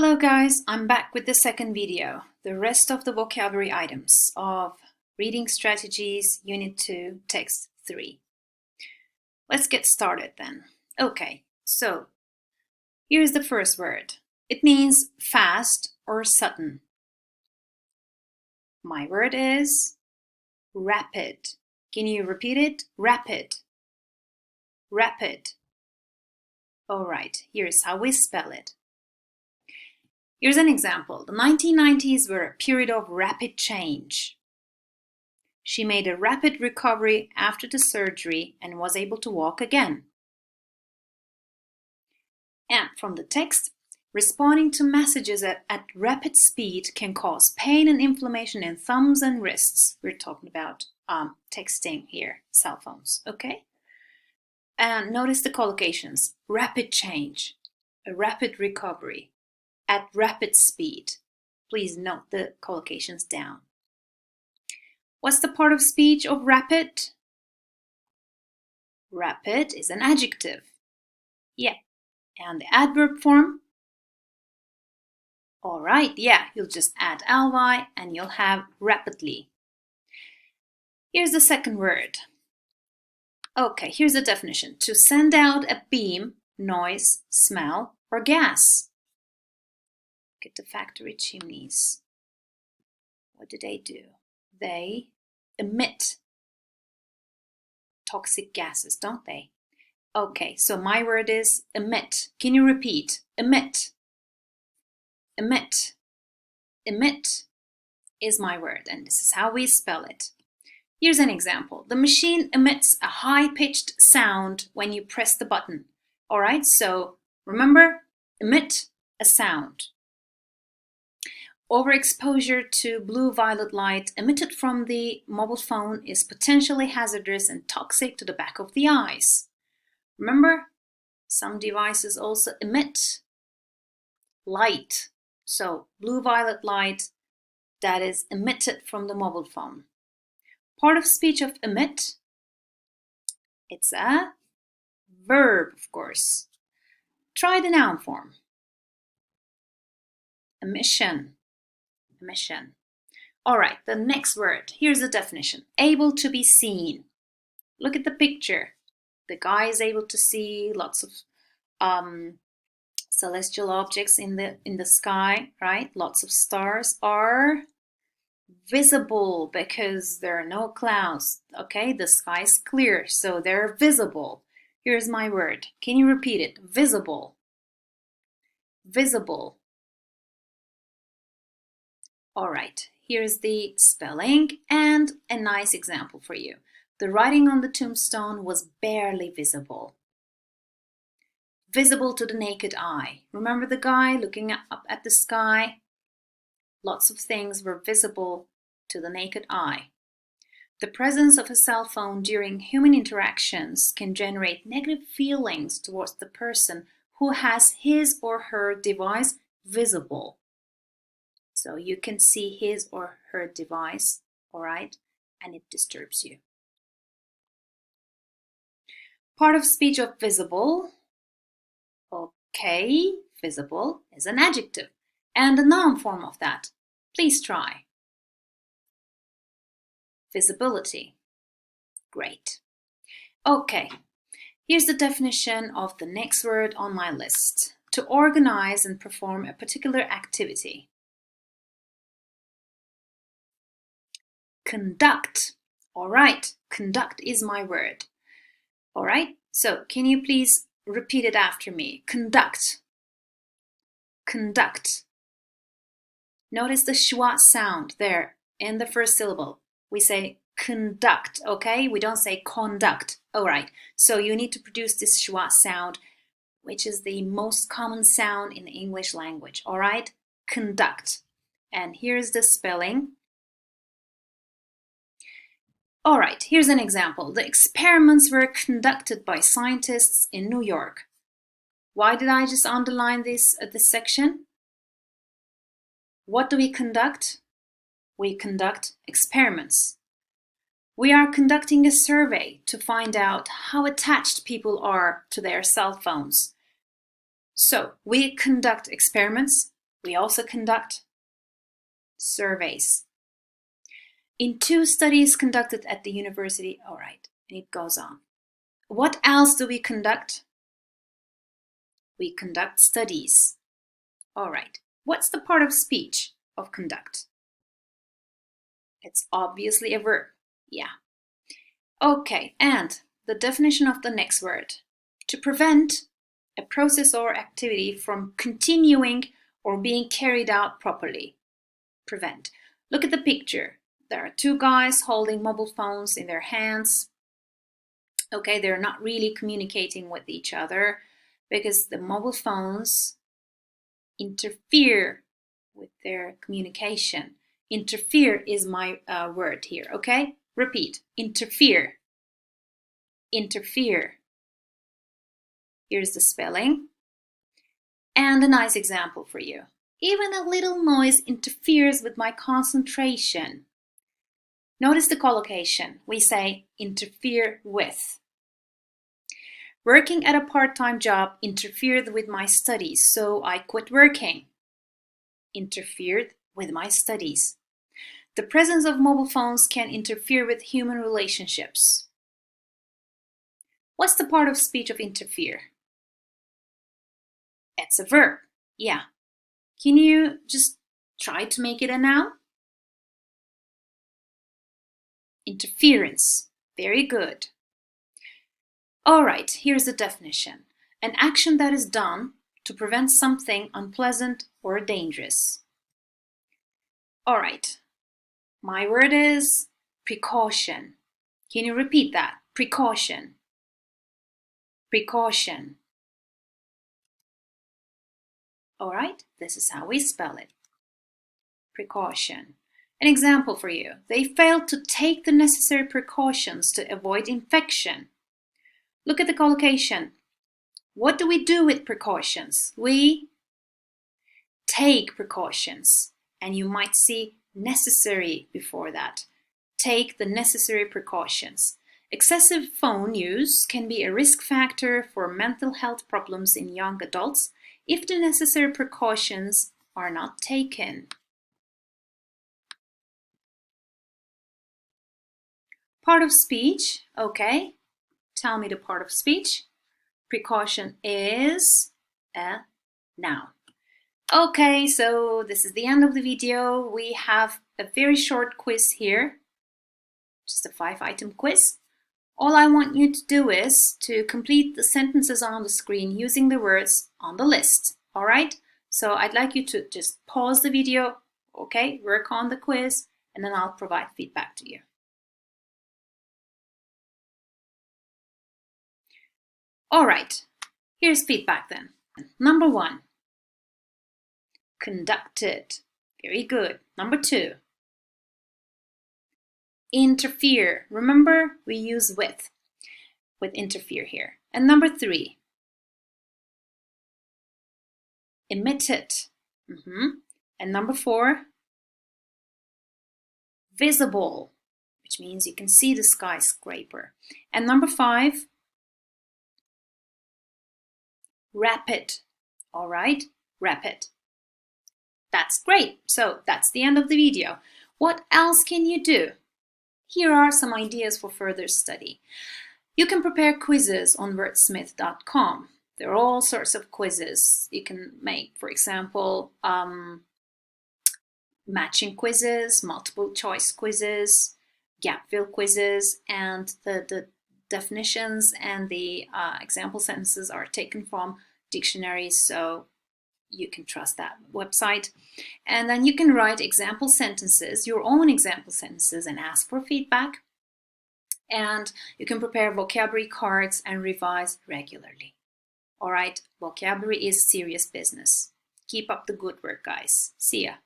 Hello guys, I'm back with the second video, the rest of the vocabulary items of Reading Strategies Unit 2, Text 3. Let's get started then. Okay, so here's the first word. It means fast or sudden. My word is rapid. Can you repeat it? Rapid. Rapid. Alright, here's how we spell it. Here's an example. The 1990s were a period of rapid change. She made a rapid recovery after the surgery and was able to walk again. And from the text, responding to messages at rapid speed can cause pain and inflammation in thumbs and wrists. We're talking about texting here, cell phones, okay? And notice the collocations. Rapid change, a rapid recovery. At rapid speed. Please note the collocations down. What's the part of speech of rapid? Rapid is an adjective. Yeah. And the adverb form? All right, yeah, you'll just add ly and you'll have rapidly. Here's the second word. Okay, here's the definition. To send out a beam, noise, smell, or gas. Look at the factory chimneys. What do? They emit toxic gases, don't they? Okay, so my word is emit. Can you repeat? Emit. Emit. Emit is my word, and this is how we spell it. Here's an example. The machine emits a high-pitched sound when you press the button. All right, so remember, emit a sound. Overexposure to blue-violet light emitted from the mobile phone is potentially hazardous and toxic to the back of the eyes. Remember, some devices also emit light. So, blue-violet light that is emitted from the mobile phone. Part of speech of emit, it's a verb, of course. Try the noun form. Emission. Emission. All right, the next word. Here's the definition. Able to be seen. Look at the picture. The guy is able to see lots of celestial objects in the sky, right? Lots of stars are visible because there are no clouds. Okay, the sky is clear, so they're visible. Here's my word. Can you repeat it? Visible. Visible. All right, here's the spelling and a nice example for you. The writing on the tombstone was barely visible. Visible to the naked eye. Remember the guy looking up at the sky? Lots of things were visible to the naked eye. The presence of a cell phone during human interactions can generate negative feelings towards the person who has his or her device visible. So you can see his or her device, all right, and it disturbs you. Part of speech of visible. Okay, visible is an adjective. And the noun form of that. Please try. Visibility. Great. Okay, here's the definition of the next word on my list. To organize and perform a particular activity. Conduct. All right, conduct is my word. All right, so can you please repeat it after me? Conduct. Conduct. Notice the schwa sound there in the first syllable. We say conduct, okay? We don't say conduct. All right, so you need to produce this schwa sound, which is the most common sound in the English language. All right, conduct. And here's the spelling. All right, here's an example. The experiments were conducted by scientists in New York. Why did I just underline this section? What do we conduct? We conduct experiments. We are conducting a survey to find out how attached people are to their cell phones. So we conduct experiments We also conduct surveys. In 2 studies conducted at the university, all right, and it goes on. What else do we conduct? We conduct studies. All right, what's the part of speech of conduct? It's obviously a verb, yeah. Okay, and the definition of the next word. To prevent a process or activity from continuing or being carried out properly. Prevent. Look at the picture. There are 2 guys holding mobile phones in their hands. Okay, they're not really communicating with each other because the mobile phones interfere with their communication. Interfere is my word here, okay? Repeat. Interfere. Interfere. Here's the spelling. And a nice example for you. Even a little noise interferes with my concentration. Notice the collocation. We say interfere with. Working at a part-time job interfered with my studies, so I quit working. Interfered with my studies. The presence of mobile phones can interfere with human relationships. What's the part of speech of interfere? It's a verb. Yeah. Can you just try to make it a noun? Interference. Very good. All right, here's the definition. An action that is done to prevent something unpleasant or dangerous. All right, my word is precaution. Can you repeat that? Precaution. Precaution. All right, this is how we spell it. Precaution. An example for you. They failed to take the necessary precautions to avoid infection. Look at the collocation. What do we do with precautions? We take precautions. And you might see necessary before that. Take the necessary precautions. Excessive phone use can be a risk factor for mental health problems in young adults if the necessary precautions are not taken. Part of speech, okay. Tell me the part of speech. Precaution is a noun. Okay, so this is the end of the video. We have a very short quiz here, just a 5-item quiz. All I want you to do is to complete the sentences on the screen using the words on the list. All right? So I'd like you to just pause the video, okay, work on the quiz, and then I'll provide feedback to you. All right, here's feedback then. Number 1, conducted. Very good. Number 2, interfere. Remember, we use with interfere here. And number 3, emitted. And number 4, visible, which means you can see the skyscraper. And number 5, rapid. All right, rapid. That's great. So that's the end of the video. What else can you do? Here are some ideas for further study. You can prepare quizzes on wordsmith.com. There are all sorts of quizzes you can make. For example, matching quizzes, multiple choice quizzes, gap fill quizzes, and the definitions and the example sentences are taken from dictionaries, so you can trust that website. And then you can write example sentences, your own example sentences, and ask for feedback. And you can prepare vocabulary cards and revise regularly. All right, vocabulary is serious business. Keep up the good work, guys. See ya.